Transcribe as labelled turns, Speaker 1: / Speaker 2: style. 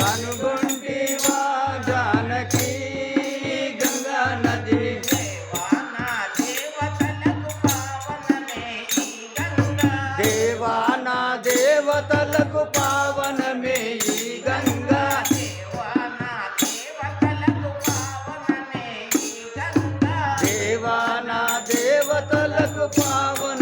Speaker 1: కనుగొంటివా జానకి గంగా నది
Speaker 2: దేవానా దేవతలకు పావనమే ఈ గంగా
Speaker 1: దేవానా దేవతలకు పావనమే ఈ గంగా
Speaker 2: దేవానా దేవతలకు పావన